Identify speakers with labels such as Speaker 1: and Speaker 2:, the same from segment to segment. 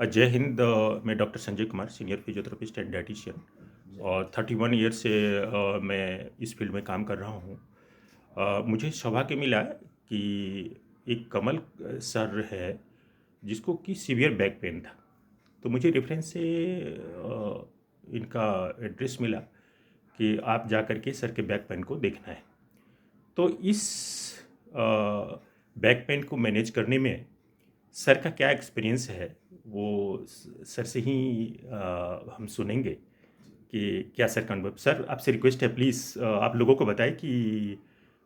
Speaker 1: जय हिंद। मैं doctor Sanjay Kumar, senior physiotherapist and dietitian, और 31 ईयर से मैं इस फील्ड में काम कर रहा हूँ। मुझे सौभाग्य मिला कि एक कमल सर है जिसको कि सीवियर बैक पेन था। तो मुझे रेफरेंस से इनका एड्रेस मिला कि आप जा कर के सर के बैक पेन को देखना है। तो इस बैक पेन को मैनेज करने में सर का क्या एक्सपीरियंस है, वो सर से ही हम सुनेंगे कि क्या सर का अनुभव। सर, आपसे रिक्वेस्ट है, प्लीज़ आप लोगों को बताएं कि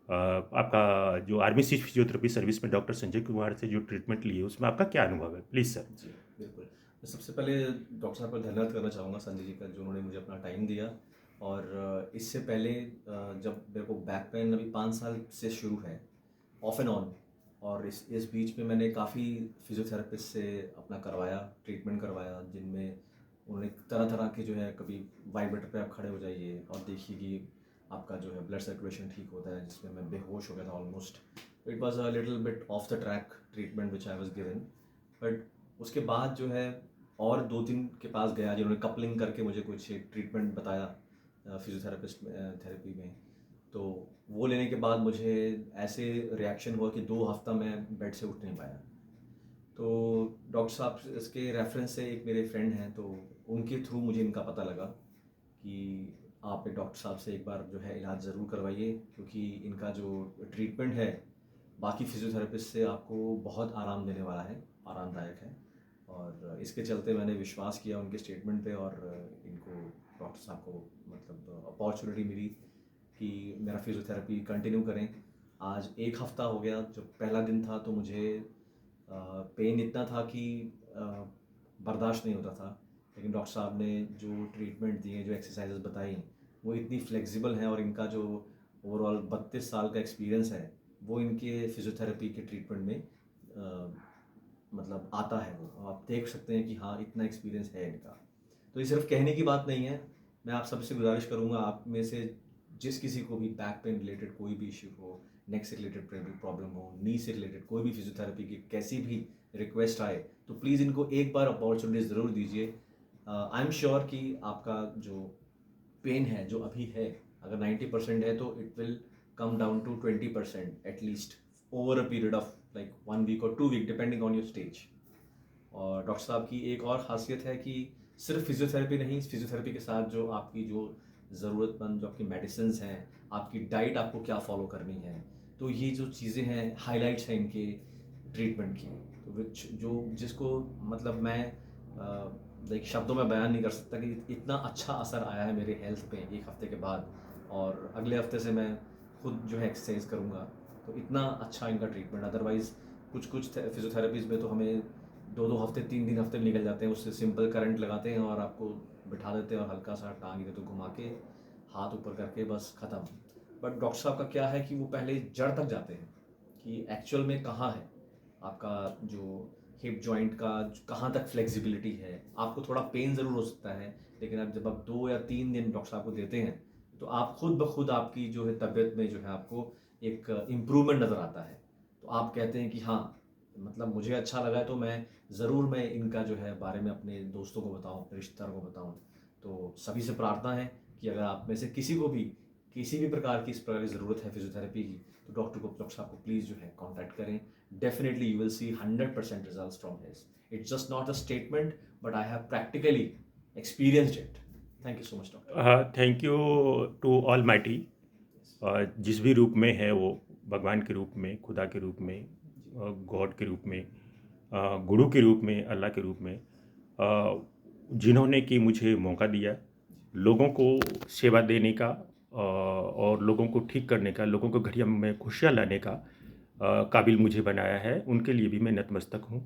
Speaker 1: आपका जो आर्मी सिर्फ फिजियोथेरेपी सर्विस में डॉक्टर संजय कुमार से जो ट्रीटमेंट लिए उसमें आपका क्या अनुभव है, प्लीज़ सर।
Speaker 2: जी, बिल्कुल। मैं सबसे पहले डॉक्टर साहब का धन्यवाद करना चाहूँगा संजय जी का, जो उन्होंने मुझे अपना टाइम दिया। और इससे पहले जब मेरे को बैक पेन अभी 5 साल से शुरू है, ऑफ एंड ऑन। और इस बीच में मैंने काफ़ी फिजियोथेरेपिस्ट से अपना करवाया, ट्रीटमेंट करवाया, जिनमें उन्होंने तरह तरह के जो है, कभी वाइब्रेटर पे आप खड़े हो जाइए और देखिए कि आपका जो है ब्लड सर्कुलेशन ठीक होता है, जिसमें मैं बेहोश हो गया था almost. It was a little bit of the track treatment which I was given. But उसके बाद जो है और 2-3 के पास गया, जिन्होंने कपलिंग करके मुझे कुछ एक ट्रीटमेंट बताया फिजियोथेरेपिस्ट थेरेपी में। तो वो लेने के बाद मुझे ऐसे रिएक्शन हुआ कि 2 हफ्ता मैं बेड से उठ नहीं पाया। तो डॉक्टर साहब इसके रेफरेंस से एक मेरे फ्रेंड हैं, तो उनके थ्रू मुझे इनका पता लगा कि आप एक डॉक्टर साहब से एक बार जो है इलाज ज़रूर करवाइए, क्योंकि इनका जो ट्रीटमेंट है बाकी फिजियोथेरेपिस्ट से आपको बहुत आराम देने वाला है, आरामदायक है। और इसके चलते मैंने विश्वास किया उनके स्टेटमेंट पे, और इनको डॉक्टर साहब को मतलब अपॉर्चुनिटी मिली कि मेरा फिजियोथेरेपी कंटिन्यू करें। आज 1 हफ़्ता हो गया। जब पहला दिन था तो मुझे पेन इतना था कि बर्दाश्त नहीं होता था। लेकिन डॉक्टर साहब ने जो ट्रीटमेंट दिए, जो एक्सरसाइजेज बताई, वो इतनी फ्लेक्सिबल हैं, और इनका जो ओवरऑल 32 साल का एक्सपीरियंस है, वो इनके फिजियोथेरेपी के ट्रीटमेंट में मतलब आता है। वो आप देख सकते हैं कि हाँ, इतना एक्सपीरियंस है इनका। तो ये सिर्फ कहने की बात नहीं है। मैं आप सबसे गुजारिश करूँगा, आप में से जिस किसी को भी बैक पेन रिलेटेड कोई भी इश्यू हो, नेक से रिलेटेड प्रॉब्लम हो, नी से रिलेटेड कोई भी फिजियोथेरेपी की कैसी भी रिक्वेस्ट आए, तो प्लीज़ इनको एक बार अपॉर्चुनिटी ज़रूर दीजिए। आई एम श्योर कि आपका जो पेन है, जो अभी है, अगर 90% है तो it will come down to 20% at least, over a period of like 1 week और 2 week, depending on your stage. और डॉक्टर साहब की एक और ख़ासियत है कि सिर्फ फिजियोथेरेपी नहीं, फिजियोथेरेपी के साथ जो आपकी जो ज़रूरतमंद जो आपकी मेडिसिन्स हैं, आपकी डाइट आपको क्या फ़ॉलो करनी है, तो ये जो चीज़ें हैं, हाइलाइट्स हैं इनके ट्रीटमेंट की, तो विच जो जिसको मतलब मैं लाइक शब्दों में बयान नहीं कर सकता कि इतना अच्छा असर आया है मेरे हेल्थ पे 1 हफ़्ते के बाद। और अगले हफ़्ते से मैं खुद जो है एक्सरसाइज करूँगा। तो इतना अच्छा इनका ट्रीटमेंट, अदरवाइज़ कुछ कुछ फिजियोथेरेपीज़ में तो हमें 2-2 हफ्ते, 3-3 हफ्ते में निकल जाते हैं। उससे सिंपल करंट लगाते हैं और आपको बिठा देते हैं, और हल्का सा टांग इधर तो घुमा के, हाथ ऊपर करके, बस ख़त्म। बट डॉक्टर साहब का क्या है कि वो पहले जड़ तक जाते हैं कि एक्चुअल में कहाँ है आपका जो हिप जॉइंट का, कहाँ तक फ्लेक्सिबिलिटी है। आपको थोड़ा पेन ज़रूर हो सकता है, लेकिन अब जब आप 2 या 3 दिन डॉक्टर साहब को देते हैं, तो आप खुद ब खुद आपकी जो है तबीयत में जो है आपको एक इम्प्रूवमेंट नज़र आता है। तो आप कहते हैं कि हाँ, मतलब मुझे अच्छा लगा है, तो मैं इनका जो है बारे में अपने दोस्तों को बताऊं, अपने रिश्तेदारों को बताऊं। तो सभी से प्रार्थना है कि अगर आप में से किसी को भी किसी भी प्रकार की इस प्रकार की ज़रूरत है फिजियोथेरेपी की, तो डॉक्टर साहब को प्लीज़ जो है कांटेक्ट करें। Definitely you will see 100% results from his. It's just not a statement, but I have practically experienced it. Thank you so much doctor.
Speaker 1: Thank you to almighty. जिस भी रूप में है वो, भगवान के रूप में, खुदा के रूप में, गॉड के रूप में, गुरु के रूप में, अल्लाह के रूप में, जिन्होंने कि मुझे मौका दिया लोगों को सेवा देने का, और लोगों को ठीक करने का, लोगों को घड़ियों में खुशियाँ लाने का काबिल मुझे बनाया है, उनके लिए भी मैं नतमस्तक हूँ।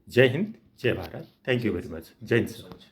Speaker 1: जय हिंद, जय भारत। थैंक यू
Speaker 2: जी
Speaker 1: very
Speaker 2: sir,
Speaker 1: much. Jai Hind
Speaker 2: thank you so
Speaker 1: sir.
Speaker 2: Much.